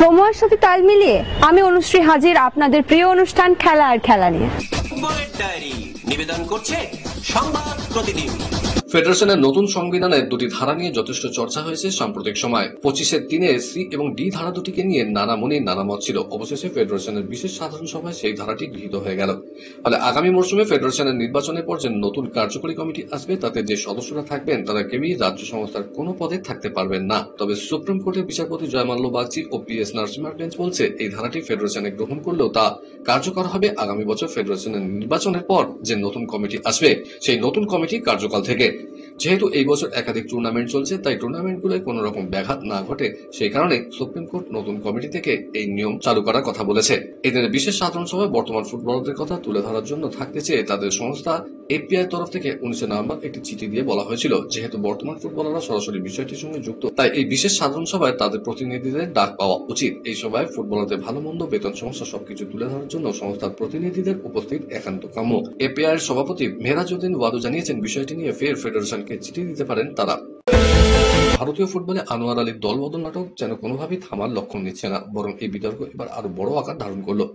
সময়ের সাথে তাল মিলিয়ে আমি অনুশ্রী হাজির আপনাদের প্রিয় অনুষ্ঠান খেলা আর খেলা নিয়ে। নিবেদন করছে সংবাদ প্রতিদিন। ফেডারেশনের নতুন সংবিধানের দুটি ধারা নিয়ে যথেষ্ট চর্চা হয়েছে সাম্প্রতিক সময়। 25-3 সি এবং ডি ধারা দুটিকে নিয়ে নানা মনে নানা মত ছিল। অবশেষে ফেডারেশনের বিশেষ সাধারণ সভায় সেই ধারাটি গৃহীত হয়ে গেল। ফলে আগামী মরশুমে ফেডারেশনের নির্বাচনের পর যে নতুন কার্যকরী কমিটি আসবে তাতে যে সদস্যরা থাকবেন তারা কেউই রাজ্য সংস্থার কোনো পদে থাকতে পারবেন না। তবে সুপ্রিম কোর্টের বিচারপতি জয়মাল্য বাগচি ও PS নরসিমহার বেঞ্চ বলছে এই ধারাটি ফেডারেশনে গ্রহণ করলেও তা কার্যকর হবে আগামী বছর ফেডারেশনের নির্বাচনের পর যে নতুন কমিটি আসবে সেই নতুন কমিটি কার্যকাল থেকে। যেহেতু এই বছর একাধিক টুর্নামেন্ট চলছে তাই টুর্নামেন্টগুলোয় কোনো রকম ব্যাঘাত না ঘটে, সেই কারণে সুপ্রিম কোর্ট নতুন কমিটি থেকে এই নিয়ম চালু করার কথা বলেছে। এদের বিশেষ সাধারণ সভায় বর্তমান ফুটবলারদের কথা তুলে ধরার জন্য থাকতে চেয়ে তাদের সংস্থা API তরফ থেকে 19 নভেম্বর একটি চিঠি দিয়ে বলা হয়েছিল, যেহেতু বর্তমান ফুটবলাররা সরাসরি বিষয়টির সঙ্গে যুক্ত তাই এই বিশেষ সাধারণ সভায় তাদের প্রতিনিধিদের ডাক পাওয়া উচিত। এই সভায় ফুটবলারদের ভালো মন্দ বেতন সমস্যা সবকিছু তুলে ধরার জন্য সংস্থার প্রতিনিধিদের উপস্থিত একান্ত কাম্য। API এর সভাপতি মেহরাজউদ্দিন ওয়াদু জানিয়েছেন বিষয়টি নিয়ে ফের ফেডারেশনকে চিঠি দিতে পারেন তারা। ভারতীয় ফুটবলে আনোয়ার আলীর দলবদল নাটক যেন কোনোভাবেই থামার লক্ষণ নিচ্ছে না, বরং এই বিতর্ক এবার আরো বড় আকার ধারণ করলো।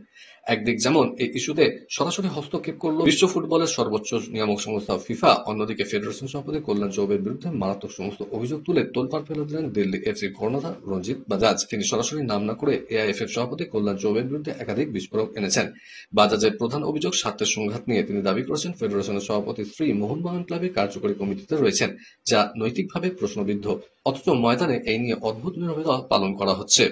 একদিক যেমন এই ইস্যুতে সরাসরি হস্তক্ষেপ করলো বিশ্ব ফুটবলের সর্বোচ্চ নিয়ামক সংস্থা ফিফা, অন্যদিকে ফেডারেশন সভাপতি কল্যাণ চৌবের বিরুদ্ধে মারাত্মক সমস্ত অভিযোগ তুলে তোলপাড় ফেলে দিলেন দিল্লি FC কর্ণধার রঞ্জিত বাজাজ। তিনি সরাসরি নাম না করে AIFF সভাপতি কল্যাণ চৌবের বিরুদ্ধে একাধিক বিস্ফোরক এনেছেন। বাজাজের প্রধান অভিযোগ স্বার্থের সংঘাত নিয়ে। তিনি দাবি করেছেন ফেডারেশনের সভাপতি শ্রী মোহনবাগান ক্লাবের কার্যকরী কমিটিতে রয়েছেন, যা নৈতিকভাবে প্রশ্নবিদ্ধ, অথচ ময়দানে এই নিয়ে অদ্ভুত নীরবতা পালন করা হচ্ছে।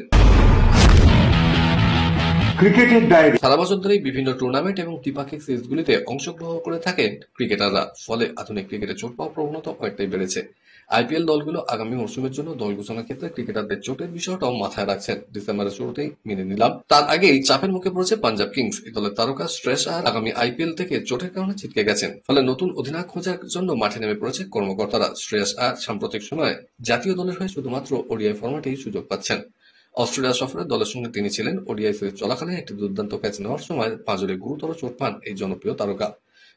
সারা বছর ধরেই বিভিন্ন টুর্নামেন্ট এবং দ্বিপাক্ষিক সিরিজগুলিতে অংশগ্রহণ করে থাকেন ক্রিকেটাররা, ফলে আধুনিক ক্রিকেটে চোট পাওয়ার প্রবণতা অনেকটাই বেড়েছে। IPL দলগুলো আগামী মরশুমের জন্য দল ঘোষণার ক্ষেত্রে ক্রিকেটারদের চোটের বিষয়টাও মাথায় রাখছেন। ডিসেম্বরের শুরুতেই মেনে নিলাম, তার আগেই চাপের মুখে পড়েছে পাঞ্জাব কিংস। এই দলের তারকা শ্রেয়স আয়ার আগামী IPL থেকে চোটের কারণে ছিটকে গেছেন, ফলে নতুন অধিনায়ক খোঁজার জন্য মাঠে নেমে পড়েছে কর্মকর্তারা। শ্রেয়স আয়ার সাম্প্রতিক সময়ে জাতীয় দলের হয়ে শুধুমাত্র ODI ফরম্যাটেই সুযোগ পাচ্ছেন। অস্ট্রেলিয়া সফরে দলের সঙ্গে তিনি ছিলেন। ODI সিরিজ চলাকালীন একটি দুর্দান্ত ক্যাচ নেওয়ার সময় পাঁজরে গুরুতর চোট পান এই জনপ্রিয় তারকা।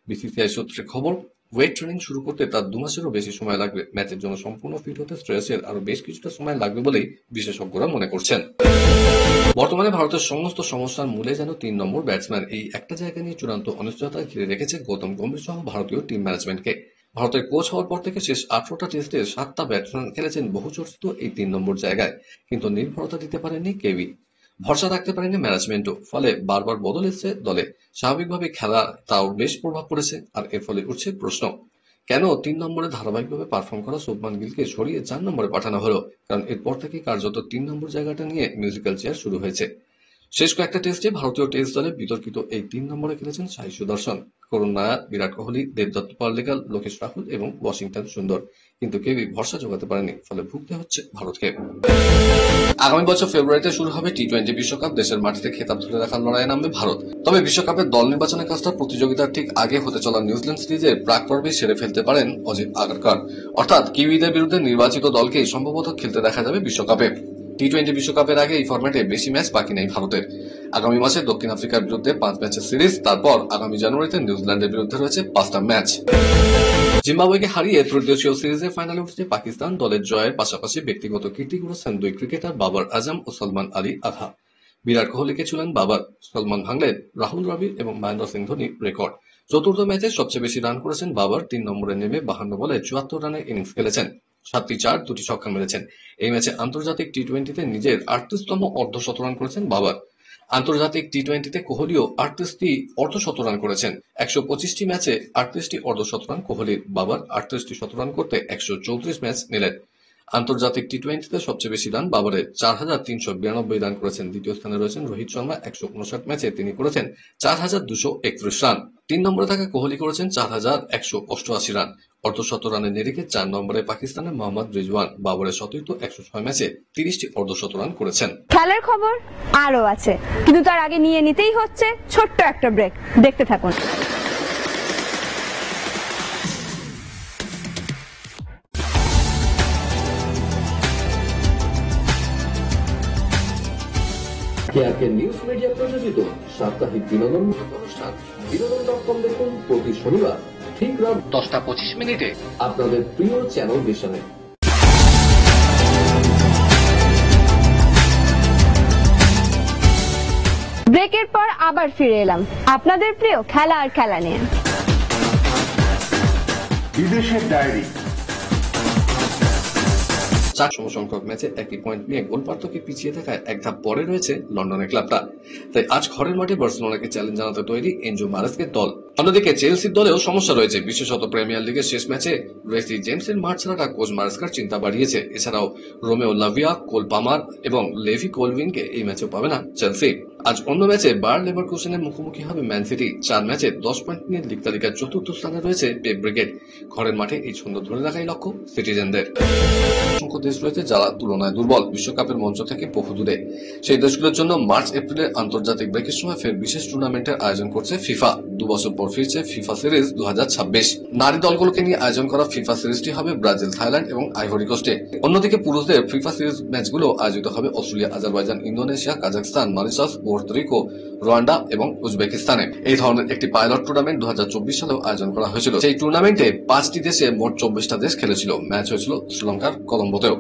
BCCI সূত্রে খবর, ওয়েট ট্রেনিং শুরু করতে তার 2 মাসেরও বেশি সময় লাগবে। ম্যাচের জন্য সম্পূর্ণ ফিট হতে শ্রেয়সের আরো বেশ কিছুটা সময় লাগবে বলেই বিশেষজ্ঞরা মনে করছেন। বর্তমানে ভারতের সমস্ত সমস্যার মূলে যেন 3 নম্বর ব্যাটসম্যান, এই একটা জায়গা নিয়ে চূড়ান্ত অনিশ্চয়তা ঘিরে রেখেছে গৌতম গম্ভীর সহ ভারতীয় টিম ম্যানেজমেন্টকে। ভারতের কোচ হওয়ার পর থেকে শেষ 18টা টেস্টে 7টা ব্যাটসম্যান খেলেছেন বহুচর্চিত এই 3 নম্বর জায়গায়, কিন্তু নির্ভরতা দিতে পারেননি কেউই, ভরসা রাখতে পারেনি ম্যানেজমেন্টও। ফলে বারবার বদল এসছে দলে, স্বাভাবিকভাবে খেলা তাও বেশ প্রভাব পড়েছে। আর এর ফলে উঠছে প্রশ্ন, কেন 3 নম্বরে ধারাবাহিকভাবে পারফর্ম করা শুভমান গিলকে সরিয়ে 4 নম্বরে পাঠানো হলো? কারণ এরপর থেকে কার্যত 3 নম্বর জায়গাটা নিয়ে মিউজিক্যাল চেয়ার শুরু হয়েছে। শেষ কয়েকটা টেস্টে ভারতীয় টেস্ট দলে বিতর্কিত এই 3 নম্বরে খেলেছেন সাই সুদর্শন, করুণ নায়ার, বিরাট কোহলি, দেবদত্ত পাল্লিকাল, লোকেশ রাহুল এবং ওয়াশিংটন সুন্দর, কিন্তু কেউই ভরসা জোগাতে পারেনি। ফলে ভুগতে হচ্ছে ভারতকে। আগামী বছর ফেব্রুয়ারিতে শুরু হবে T20 বিশ্বকাপ। দেশের মাটিতে খেতাব ধরে রাখার লড়াইয়ে নামবে ভারত। তবে বিশ্বকাপের দল নির্বাচনের কাজটা প্রতিযোগিতার ঠিক আগে হতে চলা নিউজিল্যান্ড সিরিজের প্রাক পর্বে সেরে ফেলতে পারেন অজিত আগারকর। অর্থাৎ কিউইদের বিরুদ্ধে নির্বাচিত দলকেই সম্ভবত খেলতে দেখা যাবে বিশ্বকাপে। T20 বিশ্বকাপের আগে এই ফরম্যাটে বেশি ম্যাচ বাকি নেই ভারতের। আগামী মাসে দক্ষিণ আফ্রিকার বিরুদ্ধে 5 ম্যাচের সিরিজ, তারপর আগামী জানুয়ারিতে নিউজিল্যান্ডের বিরুদ্ধে রয়েছে 5টা ম্যাচ। জিম্বাবুয়েকে হারিয়ে ত্রিদেশীয় সিরিজের ফাইনালে উঠেছে পাকিস্তান। দলের জয়ের পাশাপাশি ব্যক্তিগত কীর্তি গড়েছেন 2 ক্রিকেটার বাবর আজম ও সলমান আলী আধা। বিরাট কোহলিকে ছিলেন বাবর, সলমান ভাঙলেন রাহুল দ্রাবিড় এবং মহেন্দ্র সিং ধোনির রেকর্ড। চতুর্থ ম্যাচে সবচেয়ে বেশি রান করেছেন বাবর। 3 নম্বরে নেমে 52 বলে 74 রানের ইনিংস খেলেছেন, 7টি 4, 2টি ছক্কা মেরেছেন। এই ম্যাচে আন্তর্জাতিক T20-তে নিজের 38তম অর্ধশতরান করেছেন বাবর। আন্তর্জাতিক T20-তে কোহলিও 38টি অর্ধশতরান করেছেন। 125টি ম্যাচে 38টি অর্ধশতরান কোহলির। বাবর 38টি শতরান করতে 134 ম্যাচ নিলেন। আন্তর্জাতিক T20-তে সবচেয়ে বেশি রান বাবরের, 4392 রান করেছেন। দ্বিতীয় স্থানে রয়েছেন রোহিত শর্মা। 159 ম্যাচে তিনি করেছেন 4231 রান। 3 নম্বরে থাকা কোহলি করেছেন 4188 রান। অর্ধশত রানের নিরিখে 4 নম্বরে পাকিস্তানের মোহাম্মদ রিজওয়ান। বাবরের সতীর্থ 106 ম্যাচে 30টি অর্ধশত রান করেছেন। খেলার খবর আরো আছে, কিন্তু তার আগে নিয়ে নিতেই হচ্ছে ছোট্ট একটা ব্রেক। দেখতে থাকুন। কেআরকে নিউজ মিডিয়া প্রযোজিত সাপ্তাহিক বিনোদন অনুষ্ঠান বিনোদন.com দেখুন প্রতি শনিবার ঠিক রাত 10টা 25 আপনাদের প্রিয় চ্যানেল ভিশনে। ব্রেকের পর আবার ফিরে এলাম আপনাদের প্রিয় খেলা আর খেলা নিয়ে। বিদেশের ডায়েরি। 4 সমসংখ্যক ম্যাচে একই পয়েন্ট নিয়ে গোল পার্থক্যে পিছিয়ে থাকায় এক ধাপ পরে রয়েছে লন্ডনের ক্লাবটা। তাই আজ ঘরের মাঠে বার্সেলোনাকে চ্যালেঞ্জ জানাতে তৈরি এনজো মারেস্কের দল। অন্যদিকে চেলসির দলেও সমস্যা রয়েছে, বিশেষত প্রিমিয়ার লিগের শেষ ম্যাচে রেসি জেমসের মাঠ ছাড়াটা কোচ মারেস্কার চিন্তা বাড়িয়েছে। এছাড়াও রোমেও লাভিয়া, কোল পামার এবং লেভি কোলভিনকে এই ম্যাচেও পাবে না চেলসি। আজ অন্য ম্যাচে বায়ার লেভারকুসেনের মুখোমুখি হবে ম্যান সিটি। 4 ম্যাচে 10 পয়েন্ট নিয়ে লিগ তালিকার 4র্থ স্থানে রয়েছে পেপ ব্রিগেড। ঘরের মাঠে এই ছন্দ ধরে রাখাই লক্ষ্য সিটিজেনদের। অসংখ্য দেশ রয়েছে যারা তুলনায় দুর্বল, বিশ্বকাপের মঞ্চ থেকে বহু দূরে। সেই দেশগুলোর জন্য মার্চ এপ্রিলের আন্তর্জাতিক ব্রেকের সময় ফের বিশেষ টুর্নামেন্টের আয়োজন করছে ফিফা। 2 বছর পর ফিরছে ফিফা সিরিজ 2026। নারী দলগুলোকে নিয়ে আয়োজন করা ফিফা সিরিজটি হবে ব্রাজিল, থাইল্যান্ড এবং আইভরি কোস্টে। অন্যদিকে পুরুষদের ফিফা সিরিজ ম্যাচগুলো আয়োজিত হবে Australia, Azerbaijan, Indonesia, Kazakhstan, Mauritius, Porto Rico, Rwanda এবং উজবেকিস্তানে। এই ধরনের একটি পাইলট টুর্নামেন্ট 2024 সালেও আয়োজন করা হয়েছিল। সেই টুর্নামেন্টে 5টি দেশে মোট 24টা দেশ খেলেছিল। ম্যাচ হয়েছিল শ্রীলঙ্কার কলম্বোতেও।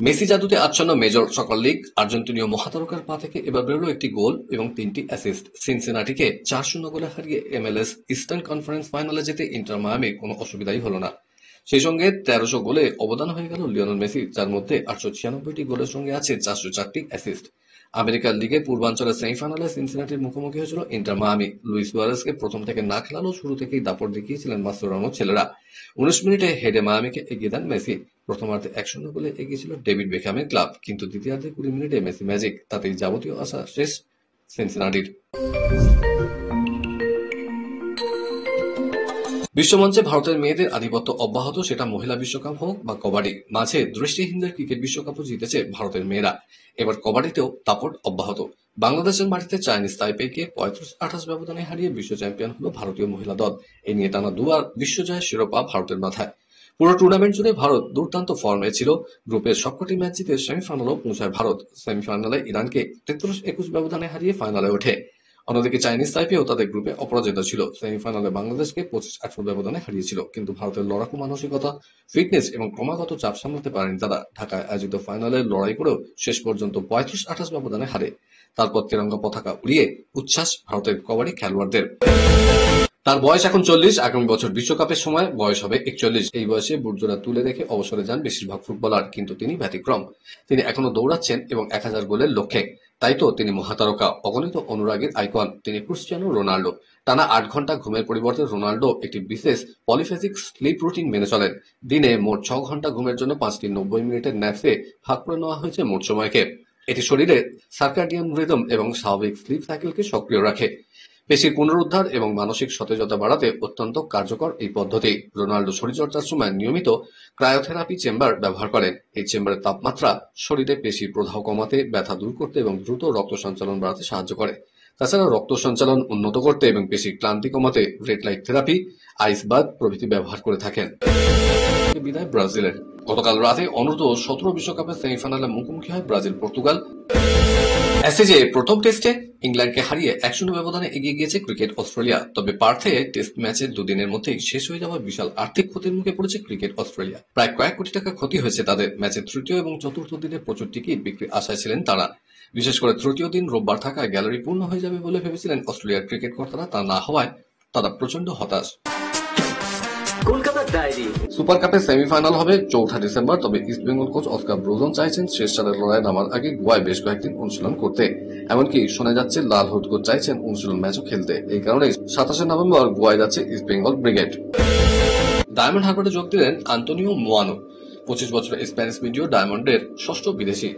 মেসি জাদুতে আচ্ছন্ন মেজর সকার লিগ। আর্জেন্টিনীয় মহাতারকার পা থেকে এবার বেরোলো একটি গোল এবং 3টি অ্যাসিস্ট। সিনসিনাটিকে 4-0 গোলে হারিয়ে MLS ইস্টার্ন কনফারেন্স ফাইনালে যেতে ইন্টার মায়ামির কোনো অসুবিধাই হলো না। সেই সঙ্গে 1300 গোলে অবদান হয়ে গেল লিওনেল মেসি, যার মধ্যে 896টি গোলের সঙ্গে আছে 404টি অ্যাসিস্ট। আমেরিকার লিগের পূর্বাঞ্চলের সেমিফাইনালে সিনসিনাটির মুখোমুখি হয়েছিল ইন্টার মায়ামি। লুইস সুয়ারেজকে প্রথম থেকে না খেলালেও শুরু থেকেই দাপট দেখিয়েছিলেন মাসচেরানোর ছেলেরা। 19 মিনিটে হেডে মায়ামিকে এগিয়ে দেন মেসি। প্রথমার্ধে 1-0 গোলে এগিয়ে ছিল ডেভিড বেকহামের ক্লাব, কিন্তু দ্বিতীয়ার্ধে 20 মিনিটে মেসি ম্যাজিক। তাতেই যাবতীয় আশা শেষ সিনসিনাটির। বিশ্বমঞ্চে ভারতের মেয়েদের আধিপত্য অব্যাহত, সেটা মহিলা বিশ্বকাপ হোক বা কবাডি। মাঝে দৃষ্টিহীনদের ক্রিকেট বিশ্বকাপও জিতেছে ভারতের মেয়েরা। এবার কবাডিতেও দাপট অব্যাহত। বাংলাদেশের মাটিতে চাইনিজ তাইপেইকে 35-28 ব্যবধানে হারিয়ে বিশ্ব চ্যাম্পিয়ন হলো ভারতীয় মহিলা দল। এই নিয়ে টানা 2বার বিশ্বজয়ের শিরোপা ভারতের মাথায়। পুরো টুর্নামেন্ট জুড়ে ভারত দুর্দান্ত ফর্মে ছিল। গ্রুপের সবকটি ম্যাচ জিতে সেমিফাইনালেও পৌঁছায় ভারত। সেমিফাইনালে ইরানকে 33-21 ব্যবধানে হারিয়ে ফাইনালে ওঠে। অন্যদিকে চাইনিজ তাইপেও তাদের গ্রুপে অপরাজিত ছিল। সেমিফাইনালে বাংলাদেশকে 25-18 ব্যবধানে হারিয়েছিল। কিন্তু ভারতের লড়াকু মানসিকতা, ফিটনেস এবং ক্রমাগত চাপ সামলাতে পারেনি তারা। ঢাকায় আয়োজিত ফাইনালে লড়াই করেও শেষ পর্যন্ত 35-28 ব্যবধানে হারে। তারপর তিরঙ্গা পতাকা উড়িয়ে উচ্ছ্বাস ভারতের কবাডি খেলোয়াড়দের। তার বয়স এখন 40। আগামী বছর বিশ্বকাপের সময় বয়স হবে 41। এই বয়সে বুটজোড়া তুলে রেখে অবসরে যান বেশিরভাগ ফুটবলার, কিন্তু তিনি ব্যতিক্রম। তিনি এখনো দৌড়াচ্ছেন এবং 1000 গোলের লক্ষ্যে। তাই তো তিনি মহাতারকা, অগণিত অনুরাগীর আইকন। তিনি ক্রিস্টিয়ানো রোনাল্ডো। টানা 8 ঘন্টা ঘুমের পরিবর্তে রোনাল্ডো একটি বিশেষ পলিফেজিক স্লিপ রুটিন মেনে চলেন। দিনে মোট 6 ঘন্টা ঘুমের জন্য 5টি 90 মিনিটের ন্যাপে ভাগ করে নেওয়া হয়েছে মোট সময়কে। এটি শরীরের সার্কাডিয়ান রিদম এবং স্বাভাবিক স্লিপ সাইকেলকে সক্রিয় রাখে। পেশির পুনরুদ্ধার এবং মানসিক সতেজতা বাড়াতে অত্যন্ত কার্যকর এই পদ্ধতি। রোনাল্ডো শরীরচর্চার সময় নিয়মিত ক্রায়োথেরাপি চেম্বার ব্যবহার করেন। এই চেম্বারের তাপমাত্রা শরীরে পেশির প্রদাহ কমাতে, ব্যথা দূর করতে এবং দ্রুত রক্ত সঞ্চালন বাড়াতে সাহায্য করে। তাছাড়া রক্ত সঞ্চালন উন্নত করতে এবং পেশির ক্লান্তি কমাতে red light therapy, ice bath প্রভৃতি ব্যবহার করে থাকেন। বিদায় ব্রাজিলের। গতকাল রাতে অনূর্ধ্ব-17 বিশ্বকাপের সেমিফাইনালে মুখোমুখি হয় ব্রাজিল পর্তুগাল। অ্যাশেজে প্রথম টেস্টে ইংল্যান্ডকে হারিয়ে 1-0 ব্যবধানে এগিয়ে গিয়েছে ক্রিকেট অস্ট্রেলিয়া। তবে পার্থে টেস্ট ম্যাচের 2 দিনের মধ্যেই শেষ হয়ে যাওয়া বিশাল আর্থিক ক্ষতির মুখে পড়েছে ক্রিকেট অস্ট্রেলিয়া। প্রায় কয়েক কোটি টাকা ক্ষতি হয়েছে তাদের। ম্যাচের 3য় এবং 4র্থ দিনে প্রচুর টিকিট বিক্রির আশায় ছিলেন তারা। বিশেষ করে 3য় দিন রোববার থাকায় গ্যালারি পূর্ণ হয়ে যাবে বলে ভেবেছিলেন অস্ট্রেলিয়ার ক্রিকেট কর্তারা। তা না হওয়ায় তারা প্রচন্ড হতাশ। কলকাতার ডায়েরি। সুপার কাপের সেমিফাইনাল হবে 4 ডিসেম্বর। তবে east Bengal coach Oscar Bruzon চাইছেন শেষ 4-এর লড়াই নামার আগে গোয়ায় বেশ কয়েকদিন অনুশীলন করতে। এমনকি শোনা যাচ্ছে লাল হলুদ কোচ চাইছেন অনুশীলন ম্যাচও খেলতে। এই কারণে 27 নভেম্বর গোয়ায় যাচ্ছে ইস্ট বেঙ্গল ব্রিগেড। ডায়মন্ড হারবারে যোগ দিলেন আন্তোনিও মোয়ানো। 25 বছরের স্প্যানিশ মিডিও ডায়মন্ডের 6ষ্ঠ বিদেশি।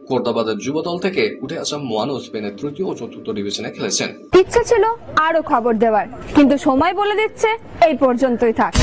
কোর্দাবাদের যুব দল থেকে উঠে আসা মোয়ানো স্পেনের 3য় ও 4র্থ ডিভিশনে খেলেছেন। ইচ্ছে ছিল আরো খবর দেওয়ার, কিন্তু সময় বলে দিচ্ছে এই পর্যন্তই থাক।